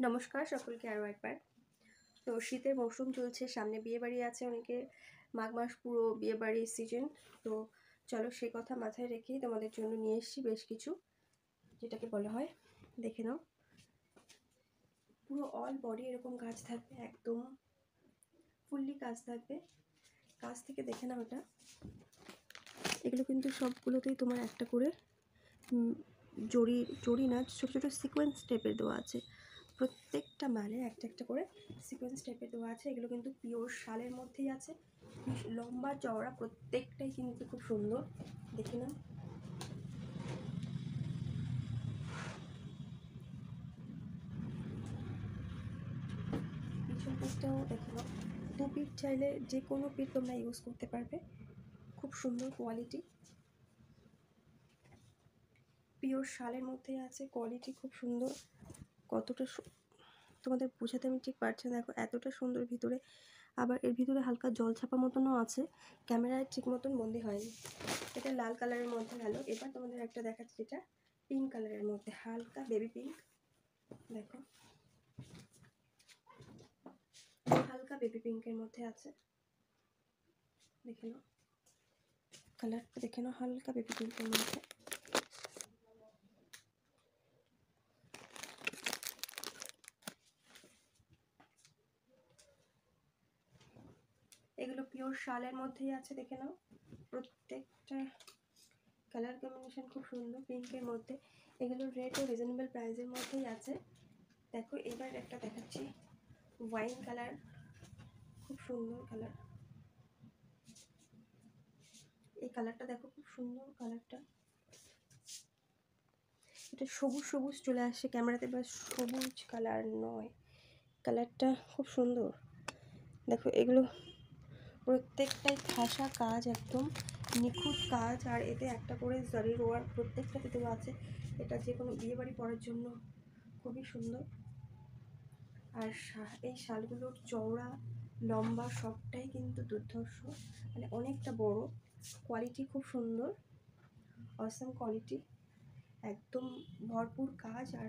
নমস্কার সকলকে আরও একবার। তো শীতের মৌসুম চলছে, সামনে বিয়েবাড়ি আছে, অনেকে মাঘ মাস পুরো বিয়েবাড়ির সিজন। তো চলো সেই কথা মাথায় রেখেই তোমাদের জন্য নিয়ে এসেছি বেশ কিছু, যেটাকে বলা হয়, দেখে নাও, পুরো অল বডি এরকম কাজ থাকবে, একদম ফুললি কাজ থাকবে। কাজ থেকে দেখে নাও এটা। এগুলো কিন্তু সবগুলোতেই তোমার একটা করে জড়ি না, ছোটো ছোটো সিকোয়েন্স টাইপের দেওয়া আছে। প্রত্যেকটা মালে একটা একটা করে সিকোয়েন্স টাইপের দেওয়া আছে। এগুলো কিন্তু পিওর শালের মধ্যেই আছে, লম্বা চওড়া, প্রত্যেকটাই কিন্তু খুব সুন্দর। দেখে নাও, পিছন পিঠটাও দেখে নাও। দু পিঠ চাইলে যে কোনো পিঠ তোমরা ইউজ করতে পারবে। খুব সুন্দর কোয়ালিটি, পিওর শালের মধ্যেই আছে, কোয়ালিটি খুব সুন্দর। কতটা তোমাদের বোঝাতে আমি ঠিক পারছি না, দেখো এতটা সুন্দর ভিতরে। আবার এর ভিতরে হালকা জল ছাপা মতনও আছে, ক্যামেরায় ঠিক মতন বন্দি হয়নি। এটা লাল কালারের মধ্যে গেল। এবার তোমাদের একটা দেখাচ্ছি, যেটা পিঙ্ক কালারের মধ্যে, হালকা বেবি পিঙ্ক। দেখো, হালকা বেবি পিঙ্কের মধ্যে আছে, দেখে নাও কালারটা, দেখে নাও হালকা বেবি পিঙ্কের মধ্যে। এগুলো পিওর শালের মধ্যেই আছে, দেখে নাও। প্রত্যেকটা কালার কম্বিনেশন খুব সুন্দর, পিঙ্কের মধ্যে। এগুলো রেটও রিজনেবল প্রাইসের মধ্যেই আছে। দেখো এবার একটা দেখাচ্ছি, ওয়াইন কালার, খুব সুন্দর কালার। এই কালারটা দেখো, খুব সুন্দর কালারটা। এটা সবুজ সবুজ চলে আসছে ক্যামেরাতে, বা সবুজ কালার নয়, কালারটা খুব সুন্দর। দেখো এগুলো প্রত্যেকটাই ঠাসা কাজ, একদম নিখুঁত কাজ। আর এতে একটা করে জারির ওয়ার্ক প্রত্যেকটাতে দেওয়া আছে। এটা যে কোনো বিয়েবাড়ি পরার জন্য খুবই সুন্দর। আর এই শালগুলোর চওড়া লম্বা সবটাই কিন্তু দুর্ধর্ষ, মানে অনেকটা বড়। কোয়ালিটি খুব সুন্দর, অসাম কোয়ালিটি, একদম ভরপুর কাজ। আর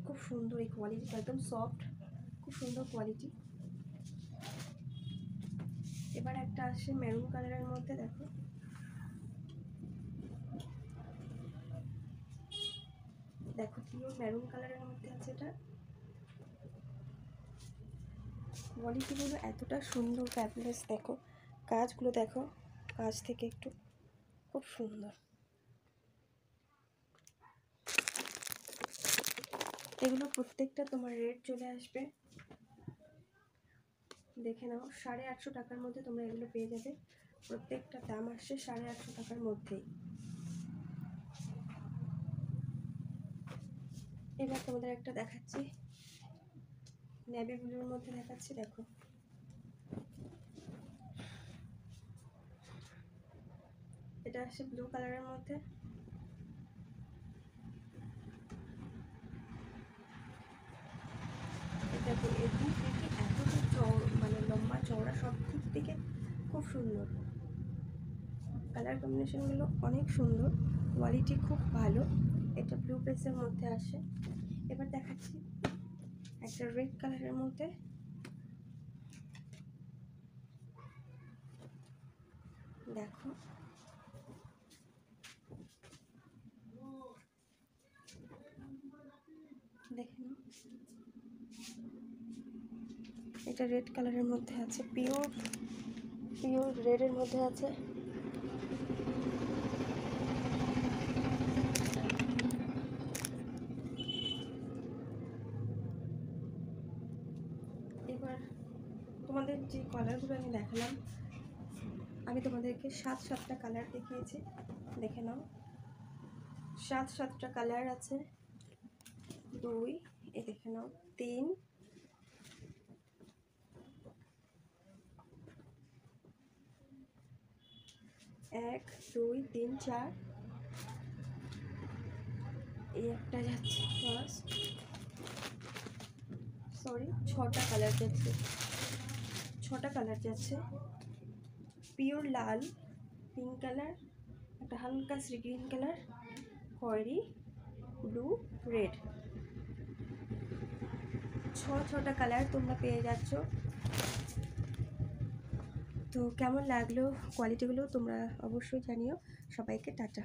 খুব সুন্দর এই কোয়ালিটিটা, একদম সফট, খুব সুন্দর কোয়ালিটি। এবার একটা আসছে মেরুন কালারের মধ্যে, দেখো দেখো পিওর মেরুন কালারের মধ্যে আছে। এটা কোয়ালিটিগুলো এতটা সুন্দর, ফ্যাবুলাস। দেখো কাজগুলো, দেখো কাজ থেকে একটু, খুব সুন্দর। এগুলো প্রত্যেকটা তোমার রেট চলে আসবে, দেখে নাও, 850 টাকার মধ্যে তোমরা এগুলো পেয়ে যাবে। প্রত্যেকটা দাম আসছে 850 টাকার মধ্যেই। এবার তোমাদের একটা দেখাচ্ছি, নেভি ব্লুর মধ্যে দেখাচ্ছি। দেখো এটা আসছে ব্লু কালারের মধ্যে। এটা তো এদিক থেকে এতটা মানে লম্বা চওড়া, সব দিক থেকে খুব সুন্দর। কালার কম্বিনেশনগুলো অনেক সুন্দর, কোয়ালিটি খুব ভালো। এটা ব্লু বেসের মধ্যে আসে। এবার দেখাচ্ছি একটা রেড কালারের মধ্যে। দেখো দেখে নাও, এটা রেড কালারের মধ্যে আছে, পিওর পিওর রেডের মধ্যে আছে। এবার তোমাদের যে কালারগুলো আমি দেখালাম, আমি তোমাদেরকে 7টা কালার দেখিয়েছি, দেখে নাও। 7টা কালার আছে। 2, এই দেখে নাও, 3, 1, 2, 3, 4, এই একটা যাচ্ছে ফার্স্ট, সরি 6টা কালার যাচ্ছে, 6টা কালার যাচ্ছে। পিওর লাল, পিঙ্ক কালার, একটা হালকা সি গ্রিন কালার, খয়েরি, ব্লু, রেড। ছটা কালার তোমরা পেয়ে যাচ্ছ। তো কেমন লাগলো কোয়ালিটিগুলো তোমরা অবশ্যই জানিও। সবাইকে টাটা।